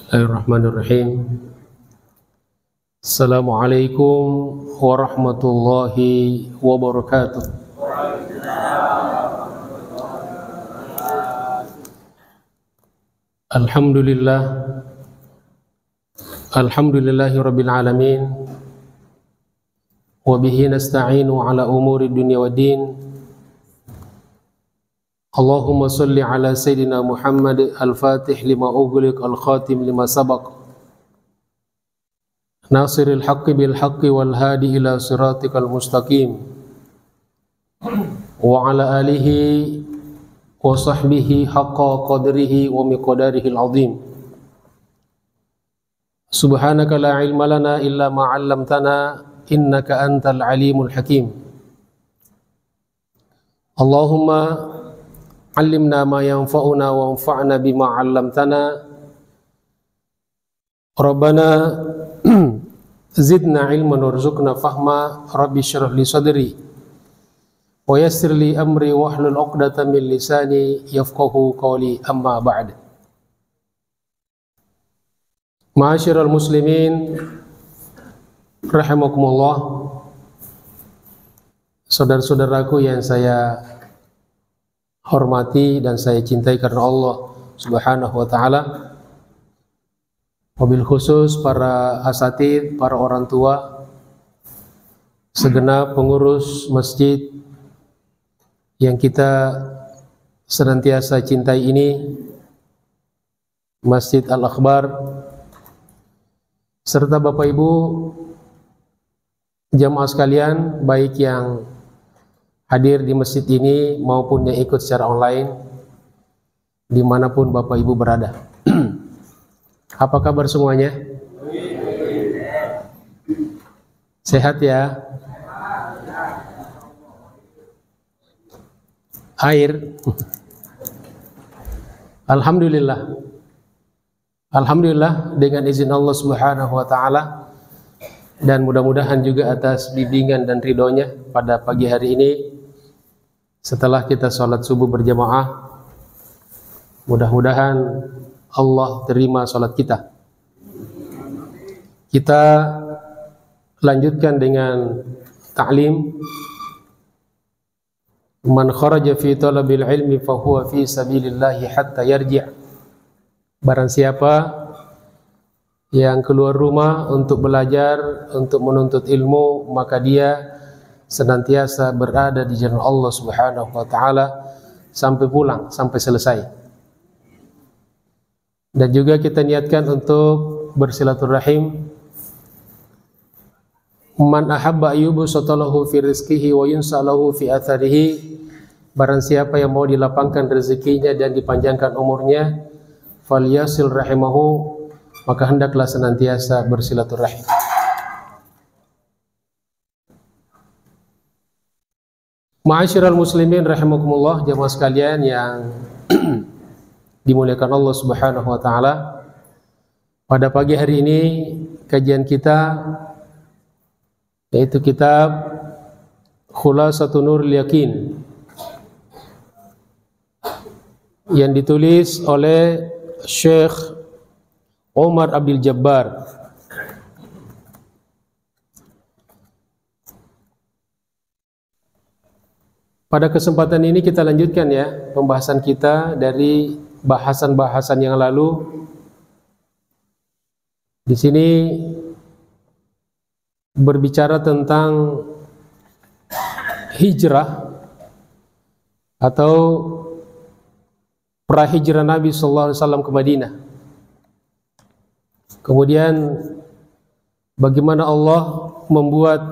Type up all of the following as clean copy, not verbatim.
Bismillahirrahmanirrahim. Assalamualaikum warahmatullahi wabarakatuh. Alhamdulillah. Alhamdulillahi rabbil alamin. Wa bihi nasta'inu ala umuri dunya waddin. Allahumma salli ala Sayyidina Muhammad al-Fatih lima ughliq al-khatim lima sabaq nasiril haqqi bil haqqi wal hadi ila siratikal mustaqim wa ala alihi wa sahbihi haqqa qadrihi wa miqdarihi al-azim. Subhanaka la ilma lana illa ma 'allamtana innaka antal alimul hakim. Allahumma allimna ma yanfa'una wa anfa'na bima 'allamtana. Rabbana zidna ilman warzuqna fahma. Rabbi shrah li sadri wa yassir li amri wahlul 'uqdatam min lisani yafqahu qawli. Amma ba'd. Ma'asyiral muslimin rahimakumullah, saudara-saudaraku yang saya hormati dan saya cintai karena Allah Subhanahu wa taala. Wabil khusus para asatidz, para orang tua, segenap pengurus masjid yang kita senantiasa cintai ini, Masjid Al-Akhbar, serta Bapak Ibu jamaah sekalian, baik yang hadir di masjid ini maupun yang ikut secara online dimanapun Bapak Ibu berada. Apa kabar semuanya? Sehat ya? Air? Alhamdulillah. Alhamdulillah dengan izin Allah Subhanahu wa taala, dan mudah-mudahan juga atas bimbingan dan ridhonya pada pagi hari ini setelah kita sholat subuh berjamaah, mudah-mudahan Allah terima sholat kita. Kita lanjutkan dengan ta'lim. Man kharaja fi talabil ilmi fahuwa fi sabilillahi hatta yarji'. Barang siapa yang keluar rumah untuk belajar, untuk menuntut ilmu, maka dia senantiasa berada di jalan Allah Subhanahu wa taala sampai pulang, sampai selesai. Dan juga kita niatkan untuk bersilaturahim. Man ahabba ayyubu satalahu fi rizqihi wa yunsalahu fi atharihi. Barang siapa yang mau dilapangkan rezekinya dan dipanjangkan umurnya, falyasil rahimahu, maka hendaklah senantiasa bersilaturahim. Ma'asyiral muslimin rahimakumullah, jamaah sekalian yang dimuliakan Allah Subhanahu wa taala. Pada pagi hari ini kajian kita yaitu kitab Khulasatun Nurul Yakin yang ditulis oleh Syekh Umar Abdul Jabbar. Pada kesempatan ini kita lanjutkan ya pembahasan kita dari bahasan-bahasan yang lalu. Di sini berbicara tentang hijrah atau prahijrah Nabi sallallahu alaihi wasallam ke Madinah. Kemudian bagaimana Allah membuat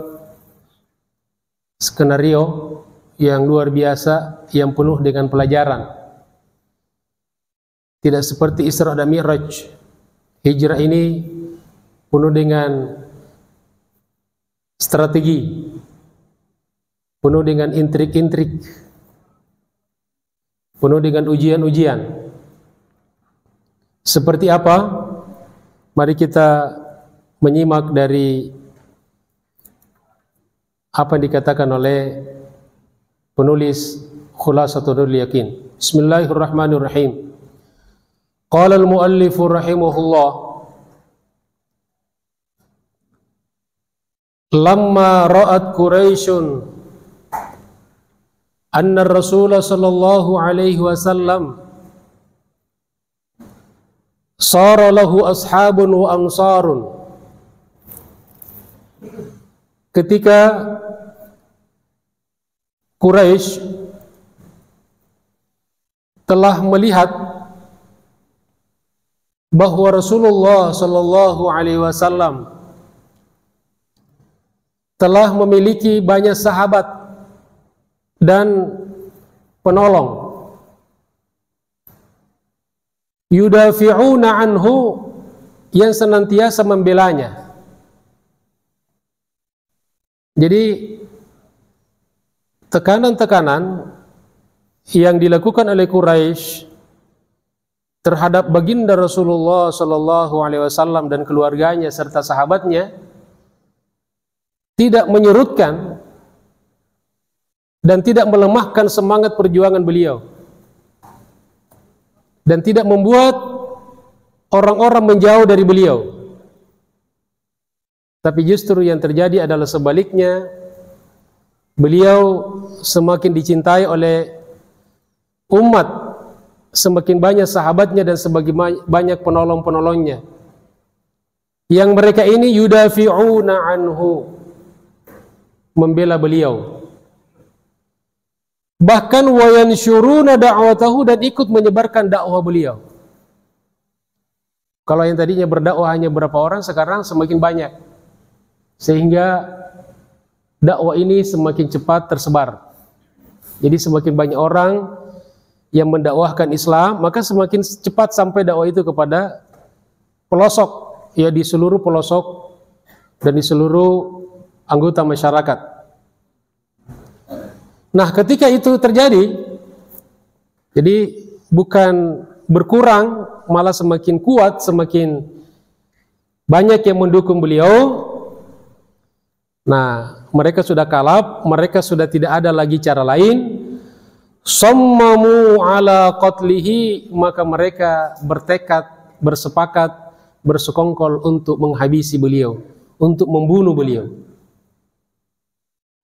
skenario yang luar biasa, yang penuh dengan pelajaran. Tidak seperti Isra dan Mi'raj. Hijrah ini penuh dengan strategi, penuh dengan intrik-intrik, penuh dengan ujian-ujian. Seperti apa? Mari kita menyimak dari apa yang dikatakan oleh penulis Khulasatul Yakin. Bismillahirrahmanirrahim. Qala al-muallif rahimahullah lamma ra'at Quraisyun anna Rasulullah sallallahu alaihi wasallam sara lahu ashabun wa ansarun. Ketika Quraisy telah melihat bahwa Rasulullah sallallahu alaihi wasallam telah memiliki banyak sahabat dan penolong, yudafi'una anhu, yang senantiasa membelanya. Jadi tekanan-tekanan yang dilakukan oleh Quraisy terhadap baginda Rasulullah sallallahu alaihi wasallam dan keluarganya serta sahabatnya tidak menyurutkan dan tidak melemahkan semangat perjuangan beliau, dan tidak membuat orang-orang menjauh dari beliau. Tapi justru yang terjadi adalah sebaliknya. Beliau semakin dicintai oleh umat, semakin banyak sahabatnya dan semakin banyak penolong-penolongnya, yang mereka ini yudafi'una anhu, membela beliau, bahkan wa yansyuruna da'watahu, dan ikut menyebarkan dakwah beliau. Kalau yang tadinya berdakwah hanya berapa orang, sekarang semakin banyak, sehingga dakwah ini semakin cepat tersebar. Jadi semakin banyak orang yang mendakwahkan Islam, maka semakin cepat sampai dakwah itu kepada pelosok, ya, di seluruh pelosok dan di seluruh anggota masyarakat. Nah, ketika itu terjadi, jadi bukan berkurang, malah semakin kuat, semakin banyak yang mendukung beliau. Nah, mereka sudah kalap, mereka sudah tidak ada lagi cara lain. Sammamu ala qatlihi, maka mereka bertekad, bersepakat, bersekongkol untuk menghabisi beliau, untuk membunuh beliau.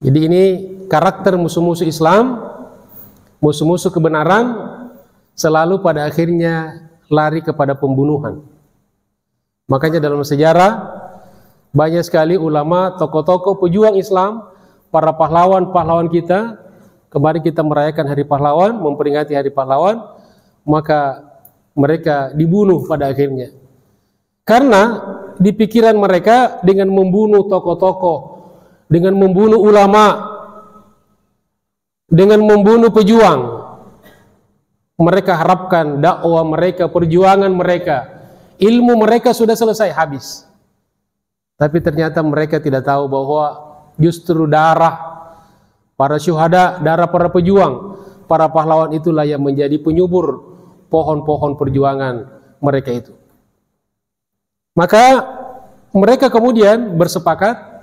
Jadi ini karakter musuh-musuh Islam, musuh-musuh kebenaran, selalu pada akhirnya lari kepada pembunuhan. Makanya dalam sejarah banyak sekali ulama, tokoh-tokoh pejuang Islam, para pahlawan-pahlawan kita. Kemarin kita merayakan Hari Pahlawan, memperingati Hari Pahlawan, maka mereka dibunuh pada akhirnya. Karena di pikiran mereka, dengan membunuh tokoh-tokoh, dengan membunuh ulama, dengan membunuh pejuang, mereka harapkan dakwah mereka, perjuangan mereka, ilmu mereka sudah selesai, habis. Tapi ternyata mereka tidak tahu bahwa justru darah para syuhada, darah para pejuang, para pahlawan itulah yang menjadi penyubur pohon-pohon perjuangan mereka itu. Maka mereka kemudian bersepakat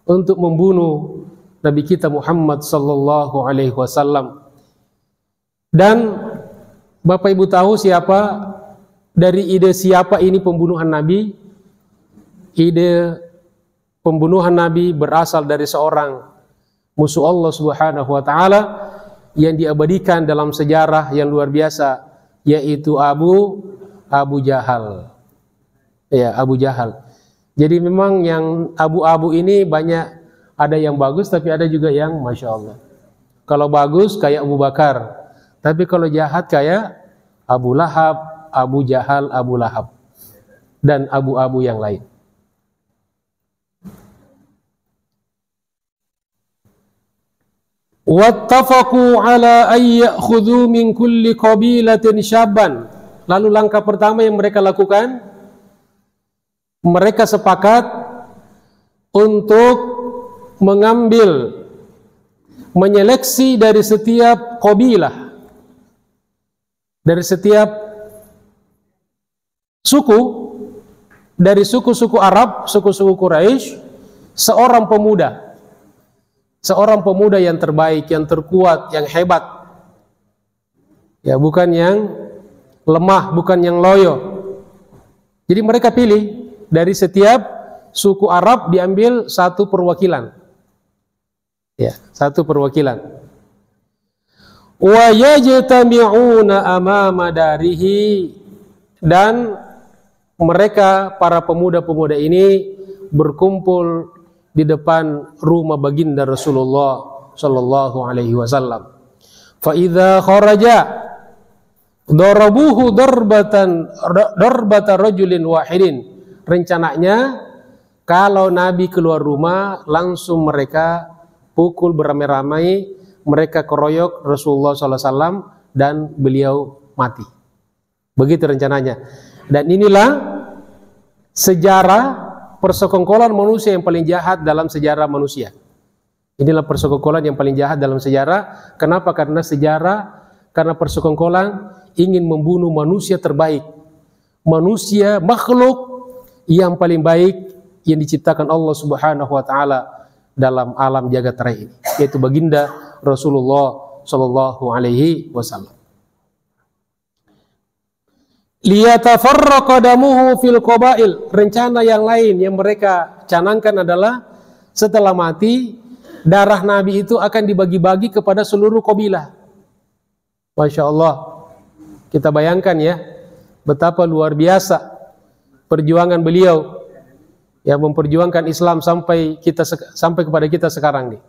untuk membunuh Nabi kita Muhammad sallallahu alaihi wasallam. Dan Bapak Ibu tahu dari ide siapa ini pembunuhan Nabi? Ide pembunuhan Nabi berasal dari seorang musuh Allah Subhanahu wa taala yang diabadikan dalam sejarah yang luar biasa, yaitu Abu Jahal. Ya, Abu Jahal. Jadi memang yang abu-abu ini banyak, ada yang bagus tapi ada juga yang Masya Allah. Kalau bagus kayak Abu Bakar, tapi kalau jahat kayak Abu Lahab, Abu Jahal, Abu Lahab, dan abu-abu yang lain. Wattafaqu ala ay ya'khudhu min kulli qabilatin syabban. Lalu langkah pertama yang mereka lakukan, mereka sepakat untuk mengambil, menyeleksi dari setiap qabilah, dari setiap suku, dari suku-suku Arab, suku-suku Quraisy, seorang pemuda yang terbaik, yang terkuat, yang hebat, ya, bukan yang lemah, bukan yang loyo. Jadi mereka pilih dari setiap suku Arab diambil satu perwakilan. Ya, satu perwakilan. Wa yajtami'una amama darihi, dan mereka para pemuda-pemuda ini berkumpul di depan rumah baginda Rasulullah sallallahu alaihi wasallam. Fa idza kharaja darabuhu darbata rajulin wahidin. Rencananya kalau Nabi keluar rumah langsung mereka pukul beramai-ramai, mereka keroyok Rasulullah sallallahu alaihi wasallam dan beliau mati. Begitu rencananya. Dan inilah sejarah persekongkolan manusia yang paling jahat dalam sejarah manusia. Inilah persekongkolan yang paling jahat dalam sejarah. Kenapa? Karena persekongkolan ingin membunuh manusia terbaik, manusia makhluk yang paling baik yang diciptakan Allah Subhanahu wa taala dalam alam jagat raya ini, yaitu baginda Rasulullah sallallahu alaihi wasallam. Liyatafarraqa damuhu fil qabail. Rencana yang lain yang mereka canangkan adalah setelah mati darah Nabi itu akan dibagi-bagi kepada seluruh kabilah. Masya Allah, kita bayangkan ya betapa luar biasa perjuangan beliau yang memperjuangkan Islam sampai kepada kita sekarang nih.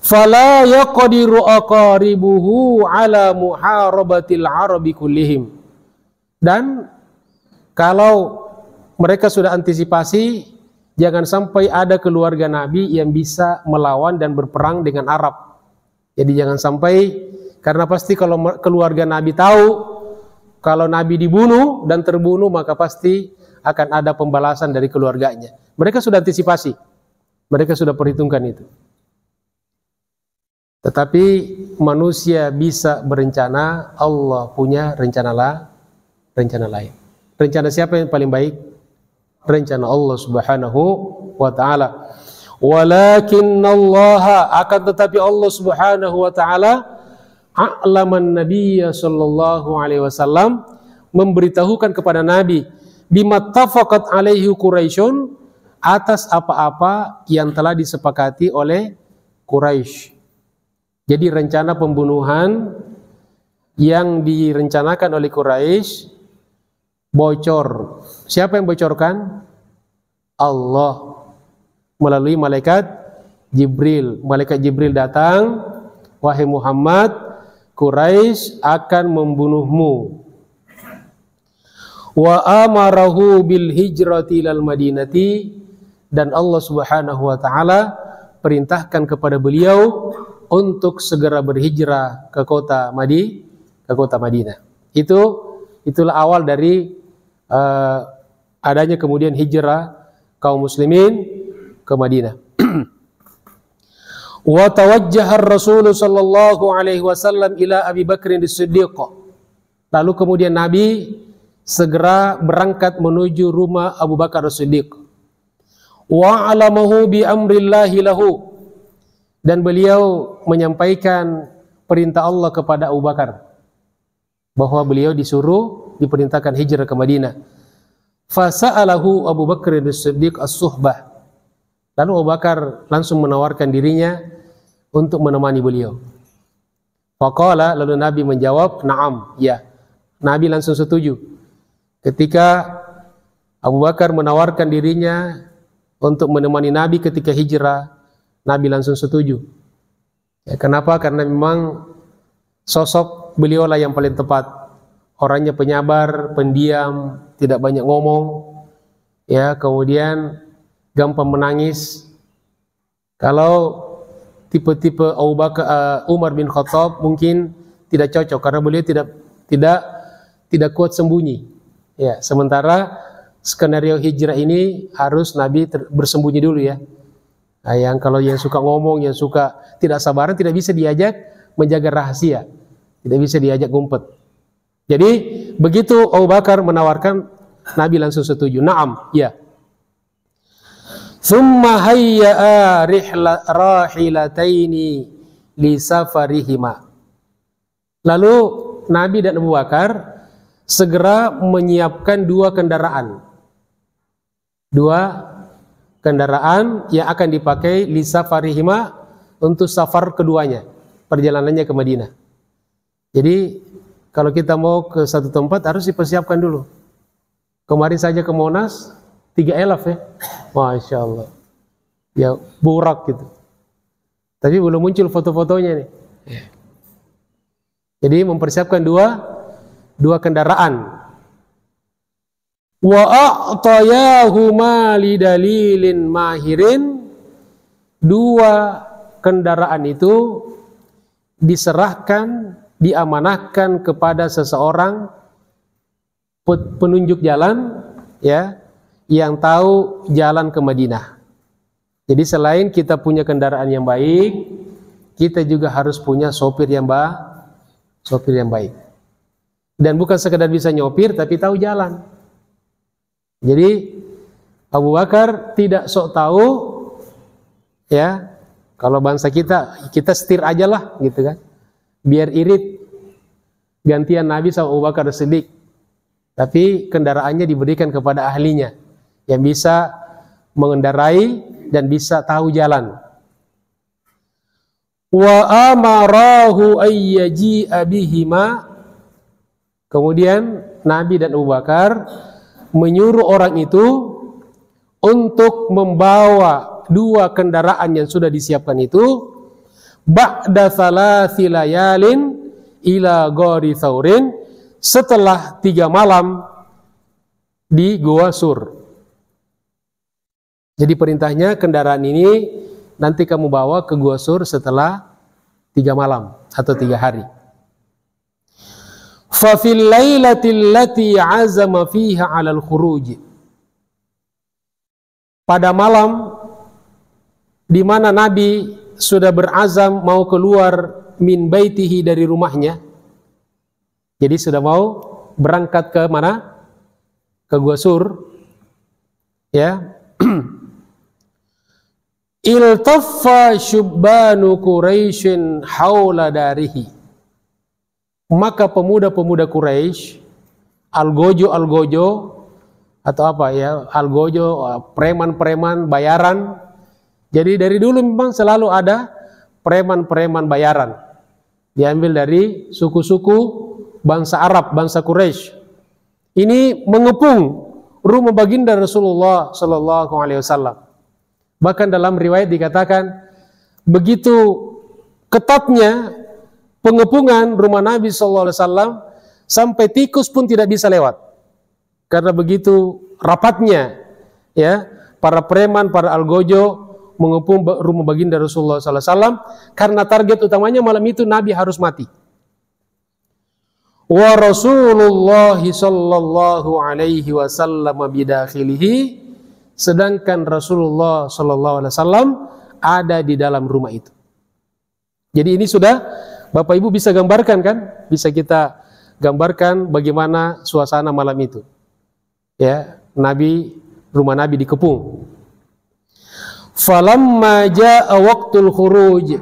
Fala yaqdiru aqaribuhu ala muharabatil arabi kullihim. Dan kalau mereka sudah antisipasi, jangan sampai ada keluarga Nabi yang bisa melawan dan berperang dengan Arab. Jadi jangan sampai, karena pasti kalau keluarga Nabi tahu kalau Nabi dibunuh dan terbunuh, maka pasti akan ada pembalasan dari keluarganya. Mereka sudah antisipasi, mereka sudah perhitungkan itu. Tetapi manusia bisa berencana, Allah punya rencana lain. Rencana siapa yang paling baik? Rencana Allah Subhanahu wa taala. Walakinallaha, akan tetapi Allah Subhanahu wa taala a'laman nabiyya sallallahu alaihi wasallam, memberitahukan kepada Nabi bima tafaqat alaihi Quraisyun, atas apa-apa yang telah disepakati oleh Quraisy. Jadi rencana pembunuhan yang direncanakan oleh Quraisy bocor. Siapa yang bocorkan? Allah melalui malaikat Jibril. Malaikat Jibril datang, wahai Muhammad, Quraisy akan membunuhmu. Wa amarahu bil hijrati ilal madinati, dan Allah Subhanahu wa taala perintahkan kepada beliau untuk segera berhijrah ke kota Madinah. Itulah awal dari adanya kemudian hijrah kaum muslimin ke Madinah. Wa tawajjaha ar-Rasul sallallahu alaihi wasallam ila Abi Bakr as-Siddiq. Lalu kemudian Nabi segera berangkat menuju rumah Abu Bakar as-Siddiq. Wa 'alamahu bi amrillahi lahu, dan beliau menyampaikan perintah Allah kepada Abu Bakar bahwa beliau diperintahkan hijrah ke Madinah. Fasa'alahu Abu Bakr as-Siddiq as-suhbah. Lalu Abu Bakar langsung menawarkan dirinya untuk menemani beliau. Faqala, lalu Nabi menjawab, "Na'am," ya. Nabi langsung setuju. Ketika Abu Bakar menawarkan dirinya untuk menemani Nabi ketika hijrah, Nabi langsung setuju. Ya, kenapa? Karena memang sosok beliaulah yang paling tepat. Orangnya penyabar, pendiam, tidak banyak ngomong, ya, kemudian gampang menangis. Kalau tipe-tipe Abu Bakar, Umar bin Khattab mungkin tidak cocok karena beliau tidak kuat sembunyi. Ya, sementara skenario hijrah ini harus Nabi bersembunyi dulu ya. Nah, kalau yang suka ngomong, yang suka tidak sabaran, tidak bisa diajak menjaga rahasia, tidak bisa diajak ngumpet. Jadi begitu Abu Bakar menawarkan, Nabi langsung setuju. Naam, ya. Thumma hayya'a rahilataini li safarihima. Lalu Nabi dan Abu Bakar segera menyiapkan dua kendaraan. Dua kendaraan yang akan dipakai li safarihima, untuk safar keduanya, perjalanannya ke Madinah. Jadi kalau kita mau ke satu tempat harus dipersiapkan dulu. Kemarin saja ke Monas 3 elaf ya, Masya Allah, ya burak gitu. Tapi belum muncul foto-fotonya nih. Jadi mempersiapkan dua kendaraan. Wa a'tayahuma lidalilin mahirin, dua kendaraan itu diserahkan, diamanahkan kepada seseorang penunjuk jalan, ya, yang tahu jalan ke Madinah. Jadi selain kita punya kendaraan yang baik, kita juga harus punya sopir yang baik. Dan bukan sekedar bisa nyopir, tapi tahu jalan. Jadi Abu Bakar tidak sok tahu, ya. Kalau bangsa kita setir aja lah, gitu kan. Biar irit, gantian Nabi sama Abu Bakar Siddiq. Tapi kendaraannya diberikan kepada ahlinya, yang bisa mengendarai dan bisa tahu jalan. Wa amarahu ayyaji'a bihima. Kemudian Nabi dan Abu Bakar menyuruh orang itu untuk membawa dua kendaraan yang sudah disiapkan itu ba'da thalathi layalin ila ghori thaurin, setelah 3 malam di Goa Sur. Jadi perintahnya, kendaraan ini nanti kamu bawa ke Goa Sur setelah 3 malam atau 3 hari. Fa fil lailatil lati azama fiha 'alal khuruj. Pada malam di mana Nabi sudah berazam mau keluar min baitihi, dari rumahnya. Jadi sudah mau berangkat ke mana? Ke Goa Sur. Ya. Iltaffa syubbanu Quraisyin haula darihi. Maka pemuda-pemuda Quraisy, algojo atau apa ya, algojo, preman-preman bayaran. Jadi dari dulu memang selalu ada preman-preman bayaran, diambil dari suku-suku bangsa Arab, bangsa Quraisy. Ini mengepung rumah baginda Rasulullah Sallallahu Alaihi Wasallam. Bahkan dalam riwayat dikatakan begitu ketatnya pengepungan rumah Nabi Sallallahu Alaihi Wasallam sampai tikus pun tidak bisa lewat, karena begitu rapatnya, ya, para preman, para algojo mengepung rumah baginda Rasulullah Sallallahu Alaihi Wasallam, karena target utamanya malam itu Nabi harus mati. Wa Rasulullah Sallallahu Alaihi Wasallam bidakhilihi, sedangkan Rasulullah Sallallahu Alaihi Wasallam ada di dalam rumah itu. Jadi ini sudah Bapak Ibu bisa gambarkan kan? Bisa kita gambarkan bagaimana suasana malam itu. Ya, rumah Nabi dikepung. Falamma jaa waqtul khuruj.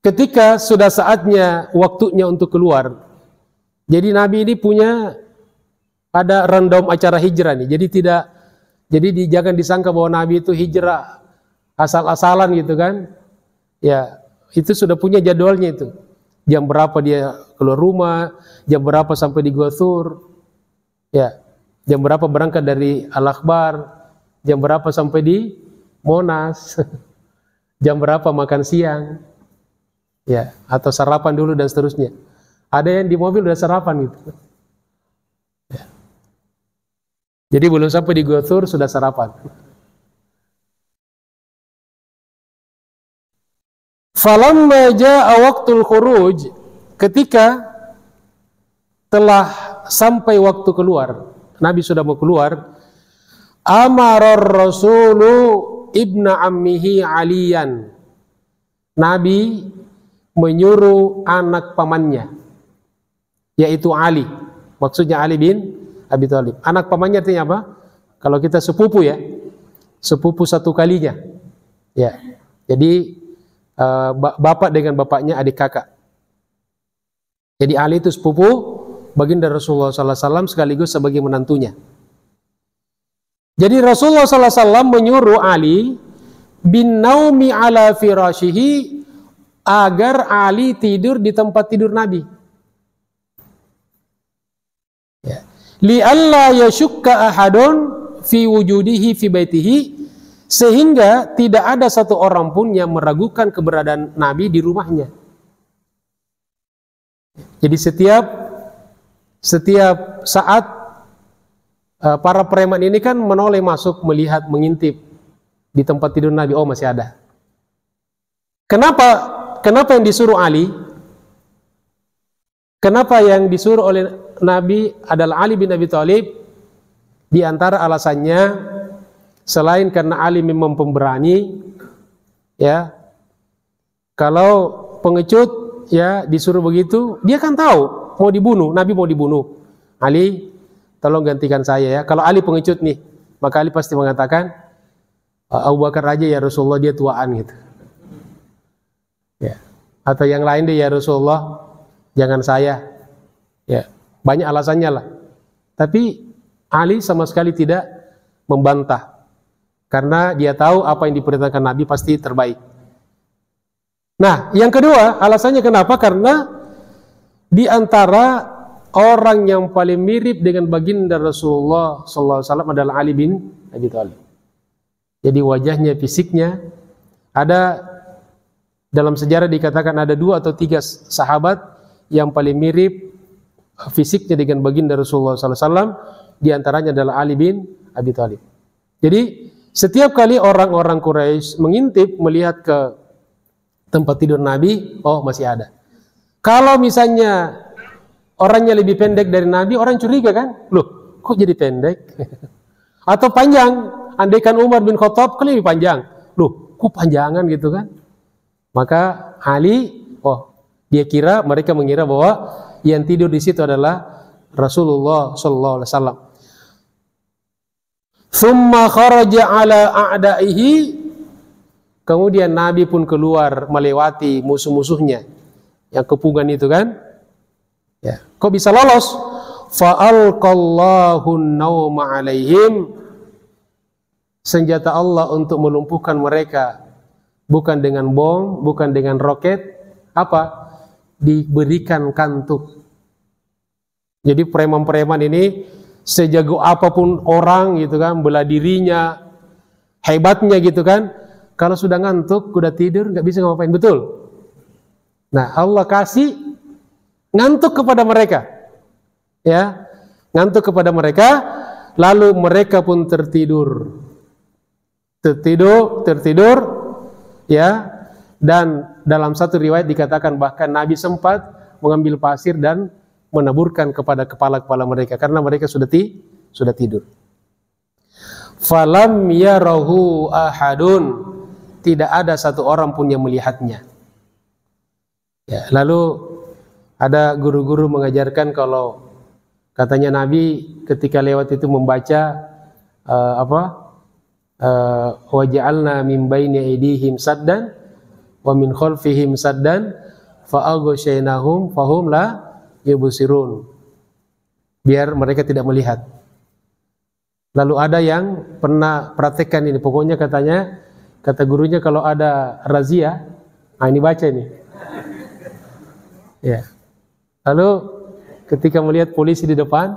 Ketika sudah saatnya, waktunya untuk keluar. Jadi Nabi ini ada random acara hijrah nih. Jadi jangan disangka bahwa Nabi itu hijrah asal-asalan gitu kan. Ya, itu sudah punya jadwalnya itu. Jam berapa dia keluar rumah, jam berapa sampai di Goa Sur, ya, jam berapa berangkat dari Al-Akbar, jam berapa sampai di Monas, jam berapa makan siang, ya, atau sarapan dulu dan seterusnya. Ada yang di mobil udah sarapan gitu. Ya. Jadi belum sampai di Goa Sur sudah sarapan. Falamma jaa waqtul khuruj, ketika telah sampai waktu keluar, Nabi sudah mau keluar, amarar rasulu ibna ammihi aliyan. Nabi menyuruh anak pamannya, yaitu Ali. Maksudnya Ali bin Abi Thalib. Anak pamannya artinya apa? Kalau kita sepupu ya, sepupu satu kalinya. Ya. Jadi bapak dengan bapaknya adik kakak. Jadi Ali itu sepupu baginda Rasulullah SAW sekaligus sebagai menantunya. Jadi Rasulullah SAW menyuruh Ali bin naumi ala firashihi, agar Ali tidur di tempat tidur Nabi. Ya. Li'alla yashukka ahadun fi wujudihi fi baitihi, sehingga tidak ada satu orang pun yang meragukan keberadaan Nabi di rumahnya. Jadi setiap saat para preman ini kan menoleh masuk, melihat, mengintip di tempat tidur Nabi. Oh, masih ada. Kenapa yang disuruh Ali? Kenapa yang disuruh oleh Nabi adalah Ali bin Abi Thalib? Di antara alasannya, selain karena Ali memang pemberani, ya, kalau pengecut ya disuruh begitu, dia kan tahu mau dibunuh, Nabi mau dibunuh. Ali, tolong gantikan saya ya. Kalau Ali pengecut nih, maka Ali pasti mengatakan, Abu Bakar aja ya Rasulullah, dia tuaan gitu. Ya. Atau yang lain deh ya Rasulullah, jangan saya. Ya, banyak alasannya lah. Tapi Ali sama sekali tidak membantah, karena dia tahu apa yang diperintahkan Nabi pasti terbaik. Nah, yang kedua, alasannya kenapa? Karena di antara orang yang paling mirip dengan baginda Rasulullah SAW adalah Ali bin Abi Thalib. Jadi wajahnya, fisiknya, ada dalam sejarah dikatakan ada 2 atau 3 sahabat yang paling mirip fisiknya dengan baginda Rasulullah SAW. Di antaranya adalah Ali bin Abi Thalib. Jadi setiap kali orang-orang Quraisy mengintip, melihat ke tempat tidur Nabi, oh masih ada. Kalau misalnya orangnya lebih pendek dari Nabi, orang curiga kan? Loh, kok jadi pendek? Atau panjang, andaikan Umar bin Khattab kan lebih panjang. Loh, kok panjangan gitu kan? Maka Ali, mereka mengira bahwa yang tidur di situ adalah Rasulullah sallallahu alaihi wasallam. Tsumma kharaja ala a'daihi, kemudian Nabi pun keluar melewati musuh-musuhnya yang kepungan itu kan. Ya, kok bisa lolos? Fa'alqallahu an-nauma 'alaihim, senjata Allah untuk melumpuhkan mereka bukan dengan bom, bukan dengan roket, apa? Diberikan kantuk. Jadi preman-preman ini sejago apapun orang gitu kan, bela dirinya, hebatnya gitu kan, kalau sudah ngantuk, udah tidur, nggak bisa ngapain, betul? Nah, Allah kasih ngantuk kepada mereka, ya, ngantuk kepada mereka, lalu mereka pun tertidur, ya. Dan dalam satu riwayat dikatakan bahkan Nabi sempat mengambil pasir dan menaburkan kepada kepala-kepala mereka karena mereka sudah tidur. Falam yarahu ahadun, tidak ada satu orang pun yang melihatnya. Ya, lalu ada guru-guru mengajarkan kalau katanya Nabi ketika lewat itu membaca waja'alna min baini aydihim saddan wa min khalfihim saddan fa aghshaynahum fahum la yubsirun, biar mereka tidak melihat. Lalu ada yang pernah praktekkan ini, pokoknya katanya, kata gurunya kalau ada razia, ini baca ini. Ya. Lalu ketika melihat polisi di depan,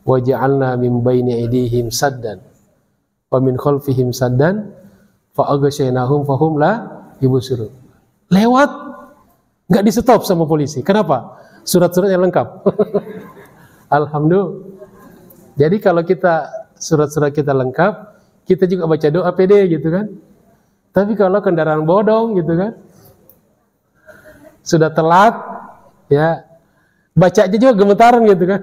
waja'alna min baini aydihim saddan wa min khalfihim saddan fa aghshaynahum fahum la yubsirun. Lewat, nggak di stop sama polisi. Kenapa? Surat-suratnya lengkap. Alhamdulillah. Jadi kalau kita surat-surat kita lengkap, kita juga baca doa pede gitu kan. Tapi kalau kendaraan bodong gitu kan, sudah telat, ya baca aja juga gemetaran gitu kan.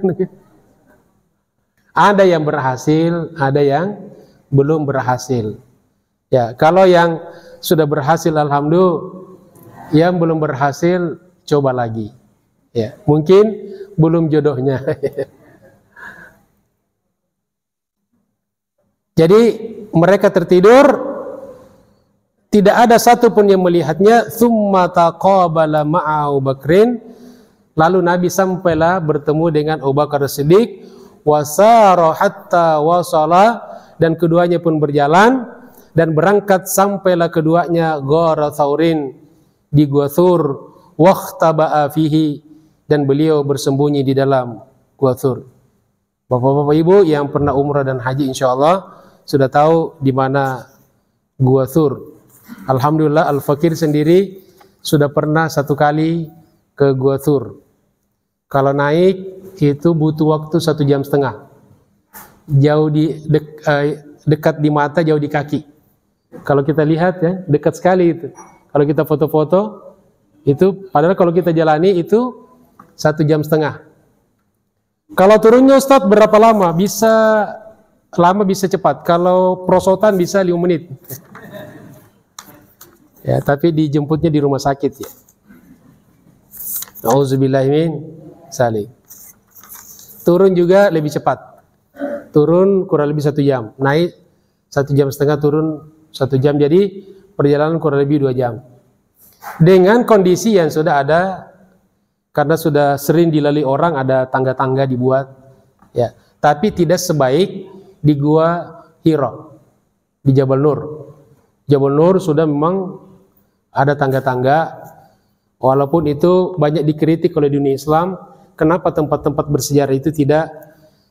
Ada yang berhasil, ada yang belum berhasil. Ya, kalau yang sudah berhasil alhamdulillah, yang belum berhasil coba lagi. Ya, mungkin belum jodohnya. Jadi mereka tertidur, tidak ada satupun yang melihatnya. Tsumma taqabala ma'a Abu Bakrin, lalu Nabi sampailah bertemu dengan Abu Bakar Siddiq, wasara hatta wasala dan keduanya pun berjalan dan berangkat sampailah keduanya Ghar Thaurin, di Gua Thur, waqtaba'a fihi, dan beliau bersembunyi di dalam Gua Thur. Bapak-bapak Ibu yang pernah umrah dan haji insyaallah sudah tahu di mana Gua Thur. Alhamdulillah Al-Fakir sendiri sudah pernah satu kali ke Gua Thur. Kalau naik itu butuh waktu 1,5 jam. Jauh dekat di mata, jauh di kaki. Kalau kita lihat ya, dekat sekali itu. Kalau kita foto-foto itu, padahal kalau kita jalani itu 1,5 jam. Kalau turunnya Ustadz berapa lama? Bisa lama, bisa cepat. Kalau prosotan bisa 5 menit. Ya, tapi dijemputnya di rumah sakit ya. Nauzubillahi min dzalik. Turun juga lebih cepat. Turun kurang lebih 1 jam. Naik 1,5 jam, turun 1 jam. Jadi perjalanan kurang lebih 2 jam. Dengan kondisi yang sudah ada, karena sudah sering dilalui orang, ada tangga-tangga dibuat. Ya, tapi tidak sebaik di Gua Hira, di Jabal Nur. Jabal Nur sudah memang ada tangga-tangga, walaupun itu banyak dikritik oleh dunia Islam, kenapa tempat-tempat bersejarah itu tidak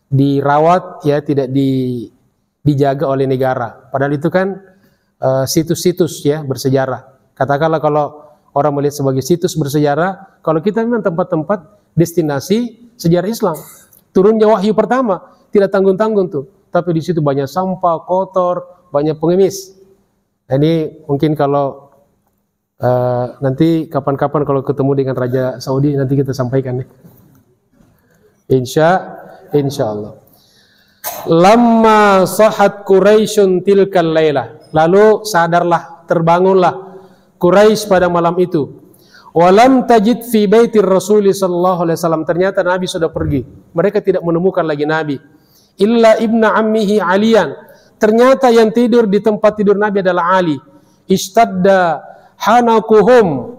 dirawat, ya, tidak dijaga oleh negara. Padahal itu kan situs-situs ya bersejarah. Katakanlah kalau orang melihat sebagai situs bersejarah, kalau kita memang tempat-tempat destinasi sejarah Islam. Turunnya wahyu pertama, tidak tanggung-tanggung tuh. Tapi di situ banyak sampah, kotor, banyak pengemis. Nah, ini mungkin kalau nanti kapan-kapan kalau ketemu dengan Raja Saudi nanti kita sampaikan ya. Insya Allah. Lamma sahat Quraisyun tilkal lailah. Lalu sadarlah, terbangunlah Quraisy pada malam itu. Walam tajid fi baitir Rasul sallallahu alaihi wasallam. Ternyata Nabi sudah pergi. Mereka tidak menemukan lagi Nabi. Illa ibna ammihi Aliyan. Ternyata yang tidur di tempat tidur Nabi adalah Ali. Istadda hanakuhum.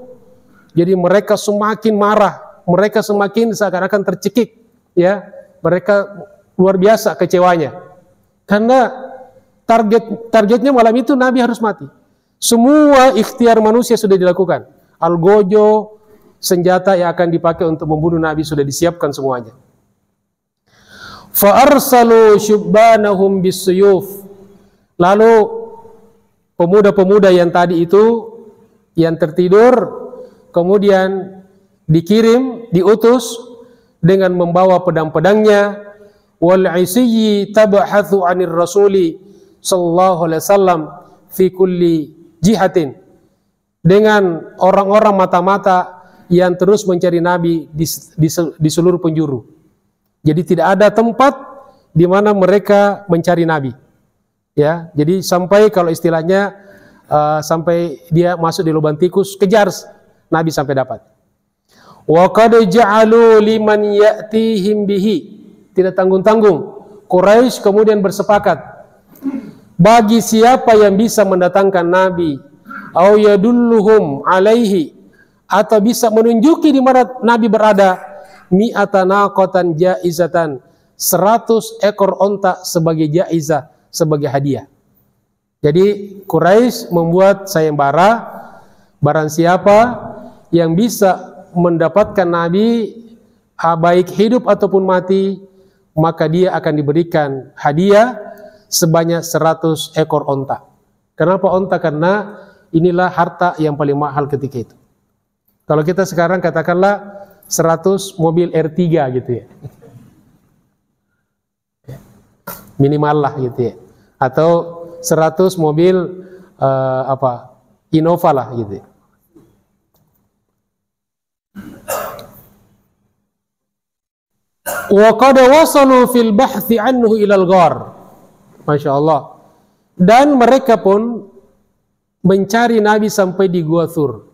Jadi mereka semakin marah, mereka semakin seakan-akan tercekik, ya. Mereka luar biasa kecewanya. Karena targetnya malam itu Nabi harus mati. Semua ikhtiar manusia sudah dilakukan. Algojo, senjata yang akan dipakai untuk membunuh Nabi sudah disiapkan semuanya. Fa arsalu syubbanahum bisuyuf. Lalu pemuda-pemuda yang tadi itu yang tertidur kemudian diutus dengan membawa pedang-pedangnya. Wal isyi tabhathu 'anir rasuli sallallahu alaihi wasallam fi kulli jihatin. Dengan orang-orang mata-mata yang terus mencari Nabi di seluruh penjuru. Jadi tidak ada tempat di mana mereka mencari Nabi. Ya, jadi sampai kalau istilahnya sampai dia masuk di lubang tikus, kejar Nabi sampai dapat. Wa qad ja'alu liman ya'tihim bihi. Tidak tanggung-tanggung. Quraisy kemudian bersepakat, bagi siapa yang bisa mendatangkan Nabi, au yadulluhum alaihi, atau bisa menunjuki di mana Nabi berada, mi'ata naqatan jaizatan, 100 ekor onta sebagai jaizah, sebagai hadiah. Jadi Quraisy membuat sayembara, barang siapa yang bisa mendapatkan Nabi baik hidup ataupun mati, maka dia akan diberikan hadiah sebanyak 100 ekor onta. Kenapa onta? Karena inilah harta yang paling mahal ketika itu. Kalau kita sekarang katakanlah 100 mobil R3 gitu ya. Minimal lah gitu ya. Atau 100 mobil Innova lah gitu ya. Wa qad wasalu fil bahthi anhu ilal ghar. Masya Allah. Dan mereka pun mencari Nabi sampai di Gua Thur.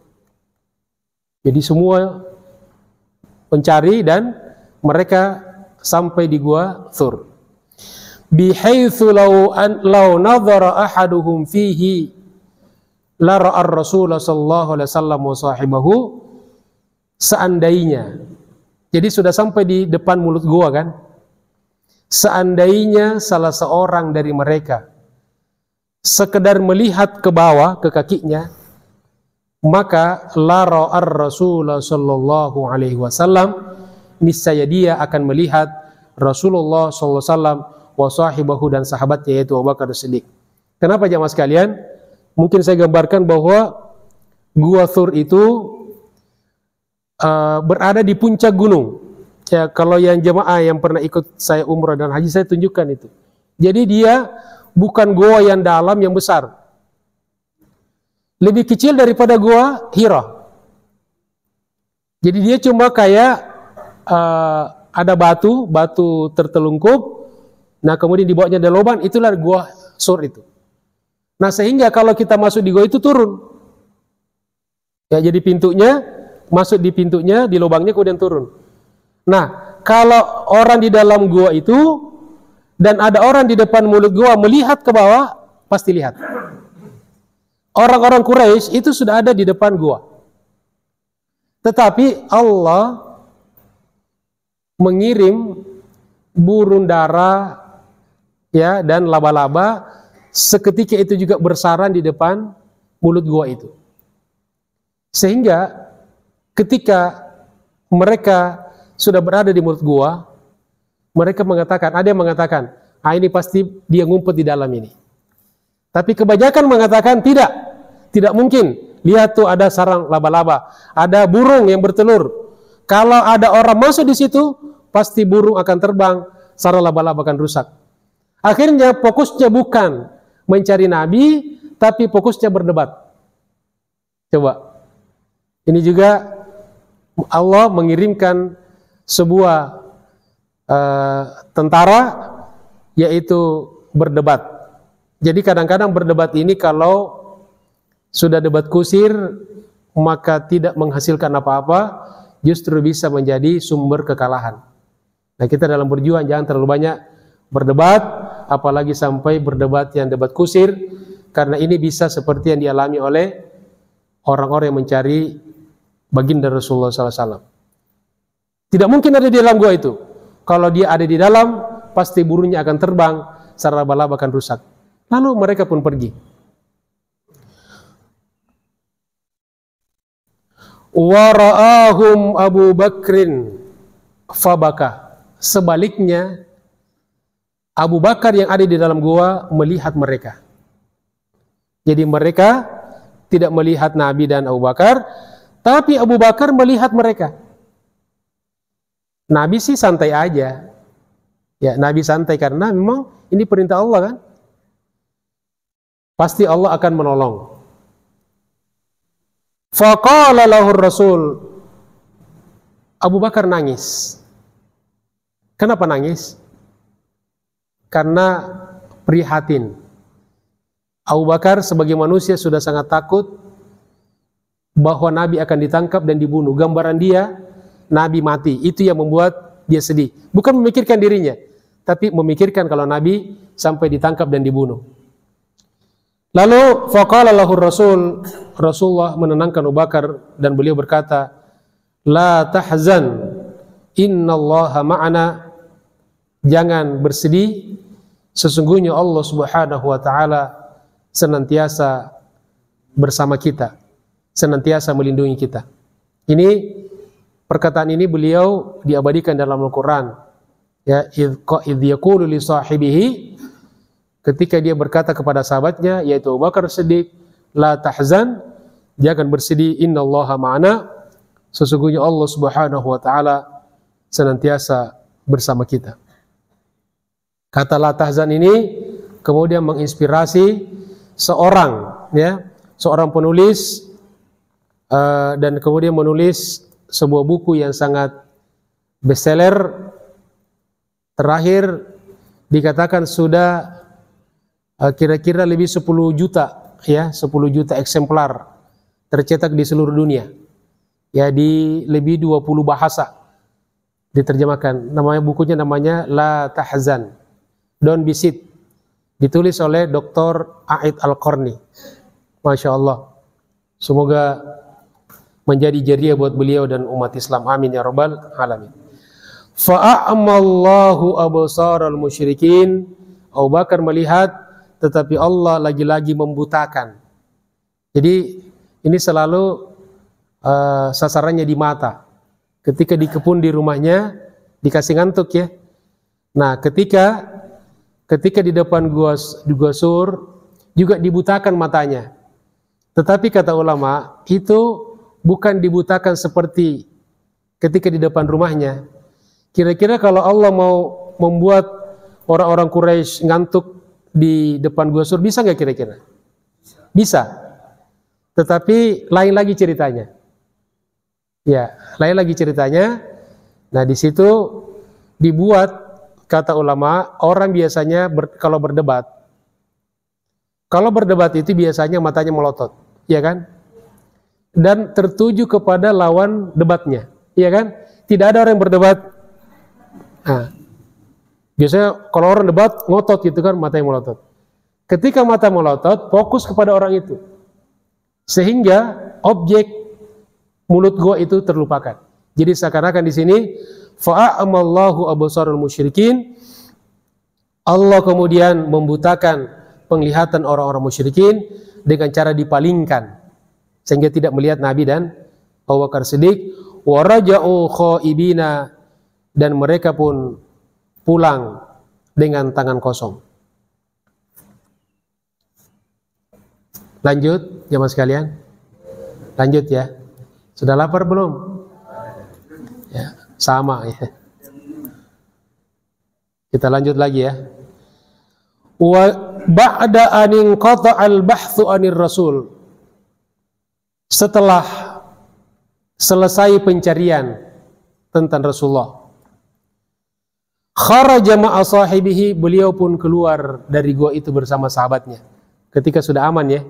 Jadi semua mencari dan mereka sampai di Gua Thur. Bihaitsu law nadhara ahaduhum fihi la ra'a ar-rasul sallallahu alaihi wasallam wa sahibahu. Seandainya, jadi sudah sampai di depan mulut gua kan. seandainya salah seorang dari mereka sekedar melihat ke bawah, ke kakinya, maka la ra'ar Rasulullah sallallahu alaihi wasallam, niscaya dia akan melihat Rasulullah sallallahu alaihi wasallam wa sahibahu, dan sahabatnya yaitu Abu Bakar Siddiq. Kenapa jamaah sekalian? Mungkin saya gambarkan bahwa Gua Thur itu berada di puncak gunung. Ya, kalau yang jemaah yang pernah ikut saya umrah dan haji, saya tunjukkan itu. Jadi dia bukan gua yang dalam, yang besar. Lebih kecil daripada gua Hira. Jadi dia cuma kayak ada batu tertelungkup. Nah, kemudian di bawahnya ada lubang, itulah gua Thur itu. Nah, sehingga kalau kita masuk di gua itu turun. Ya, jadi pintunya, masuk di pintunya, di lubangnya kemudian turun. Nah, kalau orang di dalam gua itu dan ada orang di depan mulut gua melihat ke bawah, pasti lihat. Orang-orang Quraisy itu sudah ada di depan gua. Tetapi Allah mengirim burung dara, ya, dan laba-laba seketika itu juga bersarang di depan mulut gua itu. Sehingga ketika mereka sudah berada di mulut gua, mereka mengatakan, ada yang mengatakan, ini pasti dia ngumpet di dalam ini. Tapi kebanyakan mengatakan tidak mungkin. Lihat tuh, ada sarang laba-laba, ada burung yang bertelur. Kalau ada orang masuk di situ, pasti burung akan terbang, sarang laba-laba akan rusak. Akhirnya fokusnya bukan mencari Nabi, tapi fokusnya berdebat. Coba. Ini juga Allah mengirimkan sebuah tentara, yaitu berdebat. Jadi kadang-kadang berdebat ini kalau sudah debat kusir, maka tidak menghasilkan apa-apa, justru bisa menjadi sumber kekalahan. Nah, kita dalam berjuang jangan terlalu banyak berdebat, apalagi sampai berdebat yang debat kusir, karena ini bisa seperti yang dialami oleh orang-orang yang mencari baginda Rasulullah SAW. Tidak mungkin ada di dalam gua itu. Kalau dia ada di dalam, pasti burungnya akan terbang, sarang laba-laba akan rusak. Lalu mereka pun pergi. Wa ra'ahum Abu Bakrin fabaka. Sebaliknya, Abu Bakar yang ada di dalam gua melihat mereka. Jadi mereka tidak melihat Nabi dan Abu Bakar, tapi Abu Bakar melihat mereka. Nabi sih santai aja. Ya, Nabi santai karena memang ini perintah Allah kan. Pasti Allah akan menolong. Faqala lahu Rasul. Abu Bakar nangis. Kenapa nangis? Karena prihatin. Abu Bakar sebagai manusia sudah sangat takut bahwa Nabi akan ditangkap dan dibunuh. Gambaran dia, Nabi mati. Itu yang membuat dia sedih. Bukan memikirkan dirinya, tapi memikirkan kalau Nabi sampai ditangkap dan dibunuh. Lalu faqala lahu Rasul, Rasulullah menenangkan Abu Bakar dan beliau berkata, la tahzan, innallaha ma'ana. Jangan bersedih, sesungguhnya Allah Subhanahu wa taala senantiasa bersama kita, senantiasa melindungi kita. Ini perkataan ini beliau diabadikan dalam Al-Qur'an. Ya, idh yaqulu li sahibihi, ketika dia berkata kepada sahabatnya yaitu Abu Bakar Siddiq, la tahzan, jangan bersedih, innallaha ma'ana, sesungguhnya Allah Subhanahu wa taala senantiasa bersama kita. Kata la tahzan ini kemudian menginspirasi seorang, ya, seorang penulis dan kemudian menulis sebuah buku yang sangat bestseller. Terakhir dikatakan sudah kira-kira lebih 10 juta, ya, 10 juta eksemplar tercetak di seluruh dunia. Ya, di lebih 20 bahasa diterjemahkan. Bukunya namanya La Tahzan, Don't Be Sad. Ditulis oleh Dr. A'id Al-Qarni. Masya Allah. Semoga menjadi jariah buat beliau dan umat Islam. Amin ya rabbal alamin. Fa'amallahu absaral musyrikin. Abu Bakar melihat, tetapi Allah lagi-lagi membutakan. Jadi ini selalu sasarannya di mata. Ketika dikepung di rumahnya, dikasih ngantuk ya. Nah, ketika di depan gua sur juga dibutakan matanya. Tetapi kata ulama, itu bukan dibutakan seperti ketika di depan rumahnya. Kira-kira kalau Allah mau membuat orang-orang Quraisy ngantuk di depan gua sur, bisa nggak kira-kira? Bisa. Tetapi lain lagi ceritanya. Ya, lain lagi ceritanya. Nah, di situ dibuat, kata ulama, orang biasanya kalau berdebat itu biasanya matanya melotot, ya kan? Dan tertuju kepada lawan debatnya, ya kan? Tidak ada orang yang berdebat. Nah, biasanya kalau orang debat ngotot gitu kan, matanya melotot. Ketika mata melotot, fokus kepada orang itu, sehingga objek mulut gua itu terlupakan. Jadi seakan-akan di sini fa'amallahu absarul musyrikin, Allah kemudian membutakan penglihatan orang-orang musyrikin dengan cara dipalingkan sehingga tidak melihat Nabi dan Abu Bakar Siddiq. Wa raja'u khaibina, dan mereka pun pulang dengan tangan kosong. Lanjut jemaah sekalian. Lanjut ya. Sudah lapar belum? Ya, sama ya. Kita lanjut lagi ya. Wa ba'da an inqata'al bahthu 'anir rasul. Setelah selesai pencarian tentang Rasulullah, kharaja ma'a sahibihi, beliau pun keluar dari gua itu bersama sahabatnya. Ketika sudah aman ya,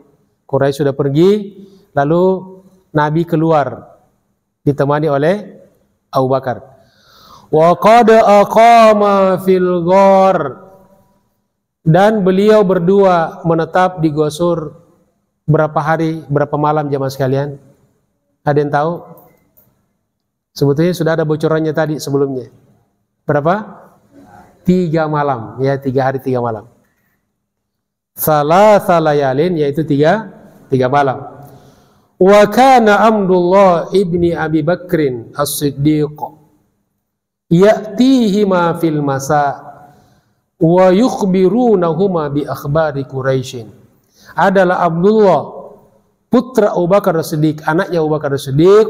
Quraisy sudah pergi, lalu Nabi keluar ditemani oleh Abu Bakar. Wa qad aqama fil ghar, dan beliau berdua menetap di Gua Sur berapa hari, berapa malam jemaah sekalian? Ada yang tahu? Sebetulnya sudah ada bocorannya tadi sebelumnya. Berapa? 3 malam, ya 3 hari 3 malam. Thalatha layalin, yaitu 3 malam. Wa kana Abdullah ibni Abi Bakrin as-Siddiq ya'tihima fil masa wa yukhbirunahuma bi akhbari Quraisyin. Adalah Abdullah putra Abu Bakar as-Siddiq, anaknya Abu Bakar as-Siddiq,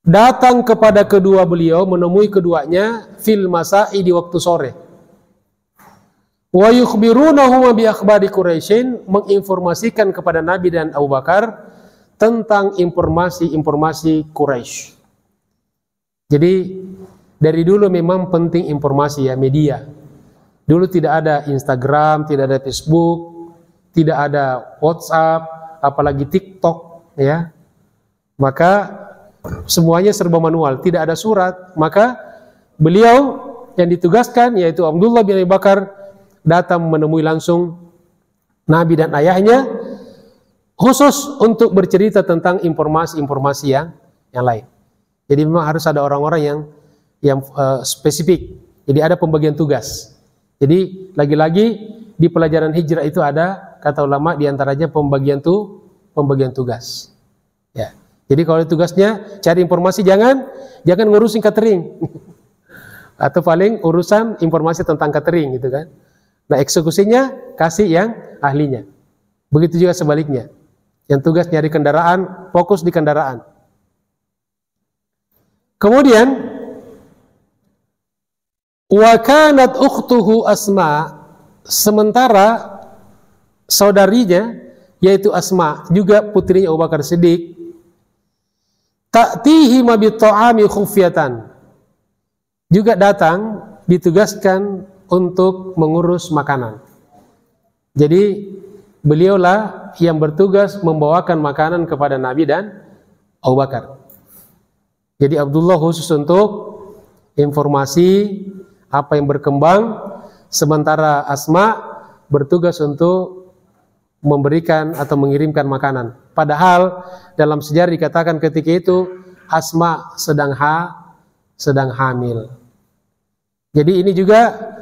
datang kepada kedua beliau, menemui keduanya fil masa'i, di waktu sore. Wa yukhbirunahuma bi akhbari Quraisyin, menginformasikan kepada Nabi dan Abu Bakar tentang informasi-informasi Quraisy. Jadi dari dulu memang penting informasi ya, media. Dulu tidak ada Instagram, tidak ada Facebook, tidak ada WhatsApp, apalagi TikTok ya. Maka semuanya serba manual, tidak ada surat. Maka beliau yang ditugaskan, yaitu Abdullah bin Abi Bakar, datang menemui langsung Nabi dan ayahnya, khusus untuk bercerita tentang informasi-informasi yang lain. Jadi memang harus ada orang-orang yang spesifik. Jadi ada pembagian tugas. Jadi lagi-lagi di pelajaran hijrah itu ada, kata ulama, diantaranya pembagian tugas. Ya. Jadi kalau tugasnya cari informasi, jangan ngurusin catering. Atau paling urusan informasi tentang catering gitu kan. Nah, eksekusinya kasih yang ahlinya. Begitu juga sebaliknya. Yang tugas nyari kendaraan, fokus di kendaraan. Kemudian wa kanat ukhtuhu Asma, sementara saudarinya yaitu Asma, juga putrinya Abu Bakar Siddiq, ta'tihi ma bi ta'ami khufyatan, juga datang, ditugaskan untuk mengurus makanan. Jadi beliaulah yang bertugas membawakan makanan kepada Nabi dan Abu Bakar. Jadi Abdullah khusus untuk informasi apa yang berkembang, sementara Asma bertugas untuk memberikan atau mengirimkan makanan. Padahal dalam sejarah dikatakan ketika itu Asma sedang sedang hamil. Jadi ini juga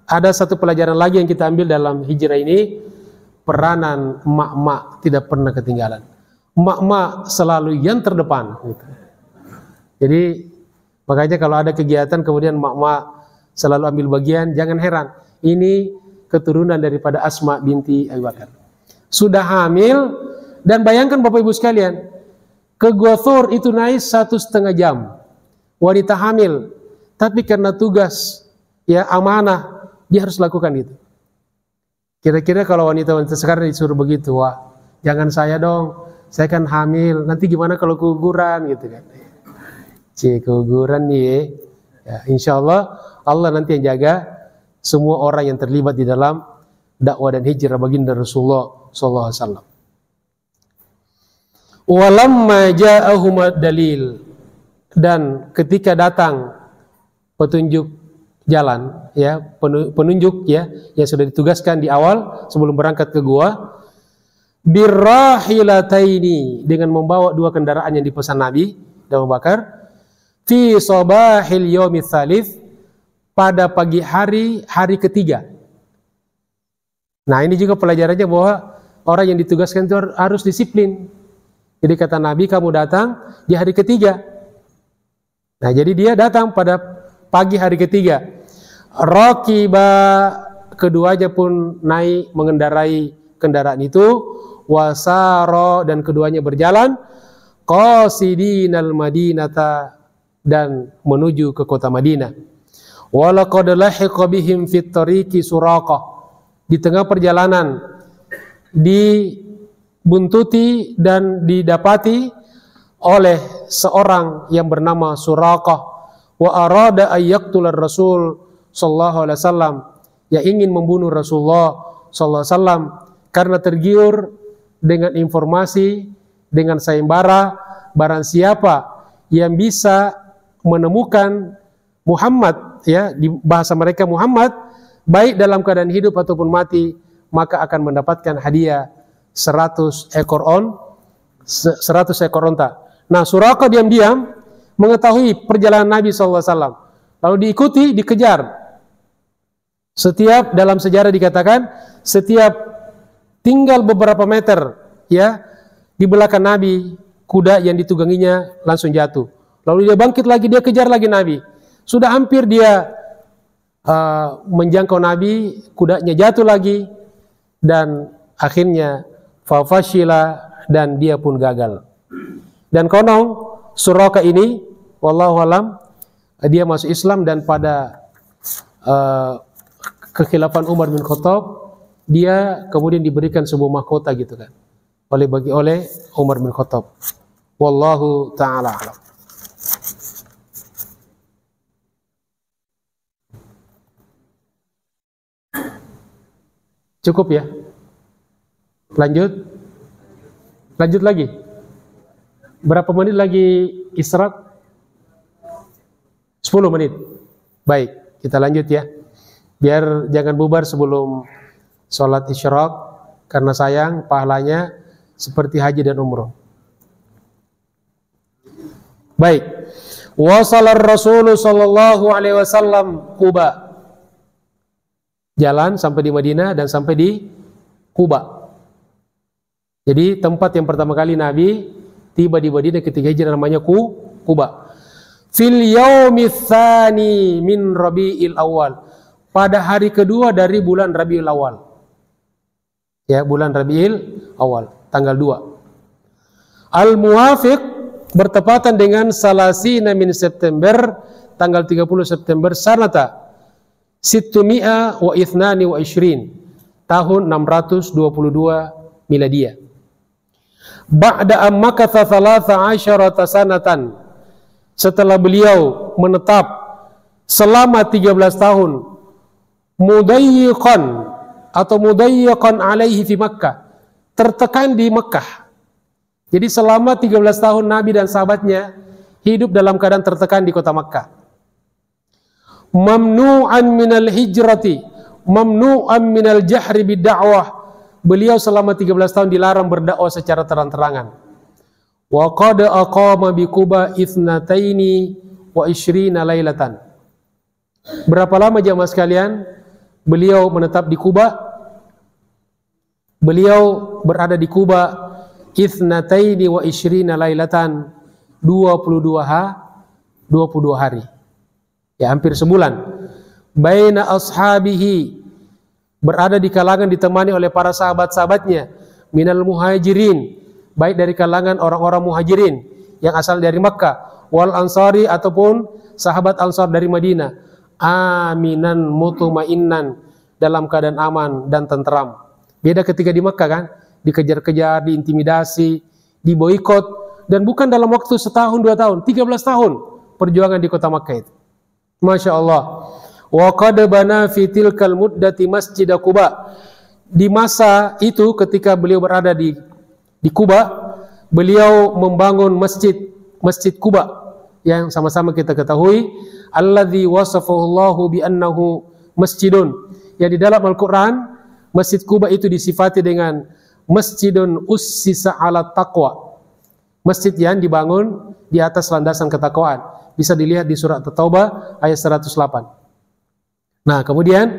ada satu pelajaran lagi yang kita ambil dalam hijrah ini, peranan emak-emak tidak pernah ketinggalan. Emak-emak selalu yang terdepan. Gitu. Jadi makanya kalau ada kegiatan kemudian emak-emak selalu ambil bagian, jangan heran. Ini keturunan daripada Asma binti Abu Bakar. Sudah hamil, dan bayangkan Bapak Ibu sekalian, ke Gua Thur itu naik 1,5 jam. Wanita hamil, tapi karena tugas, ya amanah, dia harus lakukan itu. Kira-kira kalau wanita-wanita sekarang disuruh begitu, wah jangan saya dong, saya kan hamil, nanti gimana kalau keguguran gitu kan. Keguguran nih, ya, insya Allah, Allah nanti yang jaga semua orang yang terlibat di dalam dakwah dan hijrah baginda Rasulullah SAW. Walamma ja'ahum dalil, dan ketika datang petunjuk jalan, ya penunjuk ya yang sudah ditugaskan di awal sebelum berangkat ke gua, birrahilataini, dengan membawa 2 kendaraan yang dipesan Nabi dan Abu Bakar, fi sabahil yaumits tsalits, pada pagi hari ketiga. Nah ini juga pelajarannya bahwa orang yang ditugaskan itu harus disiplin. Jadi kata Nabi, kamu datang di hari ketiga. Nah jadi dia datang pada pagi hari ketiga. Raqiba, keduanya pun naik mengendarai kendaraan itu. Wasaro, dan keduanya berjalan. Qasidinal Madinata, dan menuju ke kota Madinah. Walaqad lahiqa bihim fit tariqi Suraqah, di tengah perjalanan dibuntuti dan didapati oleh seorang yang bernama Suraqah. Wa arada ayyaqtular Rasul sallallahu alaihi wasallam, yang ingin membunuh Rasulullah sallallahu alaihi wasallam karena tergiur dengan informasi, dengan sayembara, barang siapa yang bisa menemukan Muhammad, ya di bahasa mereka Muhammad, baik dalam keadaan hidup ataupun mati, maka akan mendapatkan hadiah 100 ekor onta. Nah, Suraqah diam-diam mengetahui perjalanan Nabi SAW, lalu diikuti, dikejar. Setiap, dalam sejarah dikatakan, setiap tinggal beberapa meter, ya di belakang Nabi, kuda yang ditungganginya langsung jatuh. Lalu dia bangkit lagi, dia kejar lagi Nabi. Sudah hampir dia menjangkau Nabi, kudanya jatuh lagi, dan akhirnya fafashila, dan dia pun gagal. Dan konon Suraqah ini, wallahu alam, dia masuk Islam, dan pada kekhilafan Umar bin Khattab, dia kemudian diberikan sebuah mahkota gitu kan, oleh Umar bin Khattab. Wallahu ta'ala alam. Cukup ya? Lanjut lagi. Berapa menit lagi istirahat? 10 menit. Baik, kita lanjut ya. Biar jangan bubar sebelum sholat isyraq, karena sayang pahalanya seperti haji dan umroh. Baik. Wasalar Rasul sallallahu alaihi wasallam Quba. Jalan sampai di Madinah dan sampai di Quba. Jadi tempat yang pertama kali Nabi tiba di Madinah ketika hijrah namanya Quba. Fil yaumits tsani min Rabiul Awal. Pada hari kedua dari bulan Rabiul Awal. Ya, bulan Rabiul Awal, tanggal 2. Al-Muwafiq bertepatan dengan salasina min September, tanggal 30 September sanata Sittumi'a wa ithnani wa ishrin, tahun 622 miladiyah. Ba'da ammakatha 13 sanatan, setelah beliau menetap selama 13 tahun, mudayyiqan atau mudayyiqan alaihi fi Makkah, tertekan di Makkah. Jadi selama 13 tahun Nabi dan sahabatnya hidup dalam keadaan tertekan di kota Makkah. Mamnu'an minal hijrati, mamnu'an minal jahri bid-da'wah. Beliau selama 13 tahun dilarang berdakwah secara terang-terangan. Wa qad aqama bi Quba ithnataini wa ishrina lailatan. Berapa lama jamaah sekalian beliau menetap di Kuba? Beliau berada di Kuba ithnataini wa ishrina lailatan, 22 hari. Ya, hampir sebulan. Baina ashabihi, berada di kalangan ditemani oleh para sahabat-sahabatnya, minal muhajirin, baik dari kalangan orang-orang muhajirin yang asal dari Makkah, wal ansari ataupun sahabat Ansar dari Madinah, aminan mutmainan, dalam keadaan aman dan tentram. Beda ketika di Makkah kan, dikejar-kejar, diintimidasi, diboikot, dan bukan dalam waktu setahun 2 tahun, 13 tahun perjuangan di kota Makkah itu. Masya Allah. Wa qad bana fi tilkal muddati masjid Quba. Di masa itu ketika beliau berada di Kuba, beliau membangun masjid Quba yang sama-sama kita ketahui, alladzi wasafahu Allahu bi annahu masjidun. Ya, di dalam Al-Qur'an Masjid Quba itu disifati dengan masjidun ussisa ala taqwa. Masjid yang dibangun di atas landasan ketakwaan. Bisa dilihat di surat At-Taubah ayat 108. Nah, kemudian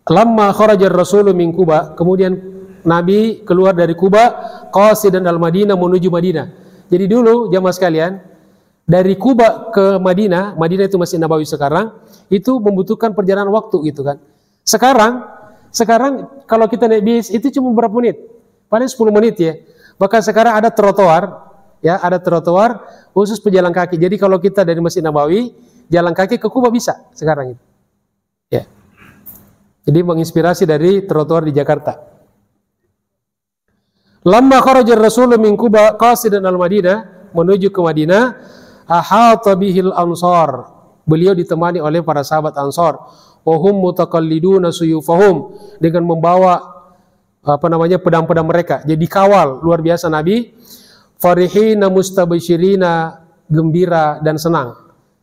lamma kharajar rasulu min Quba, kemudian Nabi keluar dari Kuba qasidan al-Madinah, menuju Madinah. Jadi dulu jamaah sekalian, dari Kuba ke Madinah itu Masjid Nabawi sekarang, itu membutuhkan perjalanan waktu gitu kan. Sekarang kalau kita naik bis itu cuma berapa menit? Paling 10 menit ya. Bahkan sekarang ada trotoar, ya, ada trotoar khusus pejalan kaki. Jadi kalau kita dari Masjid Nabawi jalan kaki ke Kuba bisa sekarang itu. Ya. Jadi menginspirasi dari trotoar di Jakarta. Lamma kharaja ar-rasul min Quba qasidan al-Madinah, menuju ke Madinah, ahata bihil ansar. Beliau ditemani oleh para sahabat Ansar. Wa hum mutaqalliduna suyufahum, dengan membawa pedang-pedang mereka. Jadi kawal luar biasa Nabi. Farihina mustabsyirina, gembira dan senang.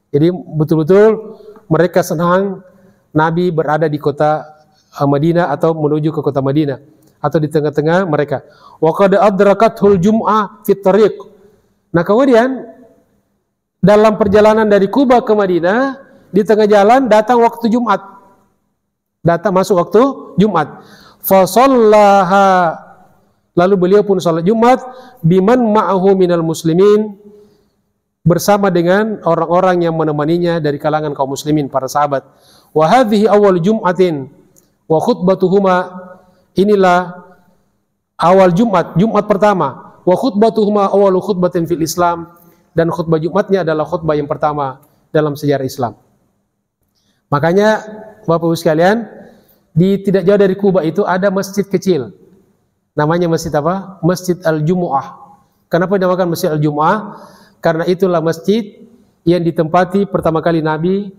Jadi betul-betul mereka senang Nabi berada di kota Madinah atau menuju ke kota Madinah atau di tengah-tengah mereka. Wa qad adrakathul jum'ah fit tariq. Nah, kemudian dalam perjalanan dari Kuba ke Madinah, di tengah jalan datang waktu Jumat. Masuk waktu Jumat. Fa shallaha, lalu beliau pun salat Jumat biman ma'ahu minal muslimin, bersama dengan orang-orang yang menemaninya dari kalangan kaum muslimin, para sahabat. Wa hadhihi awal Jum'atin wa khutbatuhuma, inilah awal Jumat pertama. Wa khutbatuhuma awalu khutbatin fil Islam, dan khutbah Jumatnya adalah khutbah yang pertama dalam sejarah Islam. Makanya Bapak Ibu sekalian, tidak jauh dari Kuba itu ada masjid kecil. Namanya masjid apa? Masjid Al-Jumu'ah. Kenapa dinamakan Masjid Al-Jumu'ah? Karena itulah masjid yang ditempati pertama kali Nabi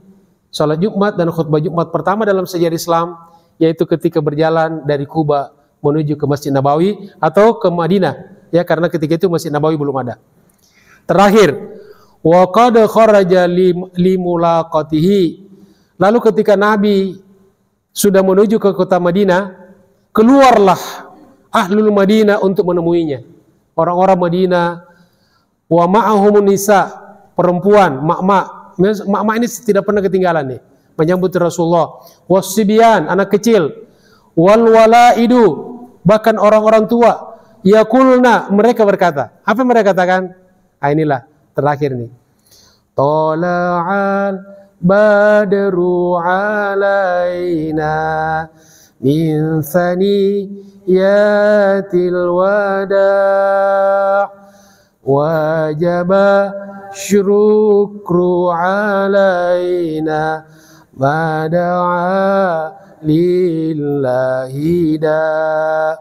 sholat Jumat dan khutbah Jumat pertama dalam sejarah Islam, yaitu ketika berjalan dari Kuba menuju ke Masjid Nabawi atau ke Madinah. Ya, karena ketika itu Masjid Nabawi belum ada. Terakhir, wa qad kharaja limulaqatihi. Lalu ketika Nabi sudah menuju ke kota Madinah, keluarlah ahlul Madinah untuk menemuinya. Orang-orang Madinah, wa ma'ahumun nisa, perempuan, mak-mak ini tidak pernah ketinggalan nih, menyambut Rasulullah. Wasibyan, anak kecil, wal walaidu, bahkan orang-orang tua. Yaqulna, mereka berkata, apa yang mereka katakan? Inilah terakhir nih. Tala'al badru alaina min thaniyatil wada' wajaba syukru alaina mada'a lillahi da'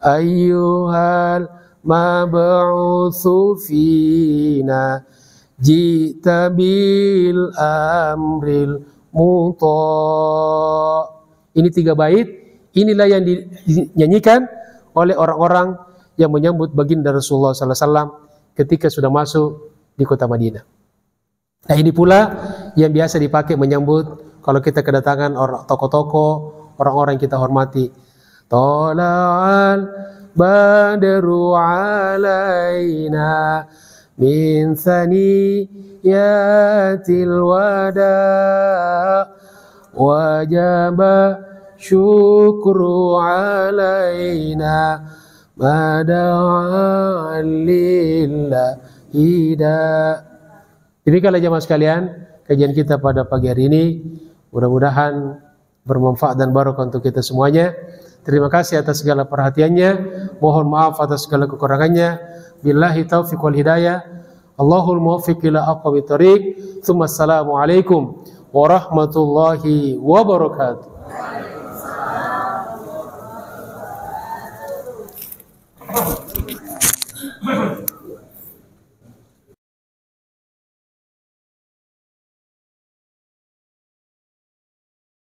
ayyuhal mab'utsu fina jita bil amril muta. Ini 3 bait, inilah yang dinyanyikan oleh orang-orang yang menyambut baginda Rasulullah sallallahu alaihi wasallam ketika sudah masuk di kota Madinah. Nah, ini pula yang biasa dipakai menyambut kalau kita kedatangan tokoh-tokoh, orang-orang yang kita hormati. Tala'al badru alaina min thaniyatil wada wajaba syukru alaina mada'an lillahi da. Demikianlah jemaah sekalian kajian kita pada pagi hari ini, mudah-mudahan bermanfaat dan barokah untuk kita semuanya. Terima kasih atas segala perhatiannya, mohon maaf atas segala kekurangannya. Billahi taufiq wal hidayah, Allahul muwaffiq ila aqwamit thoriq. Tsumma assalamu alaikum warahmatullahi wabarakatuh.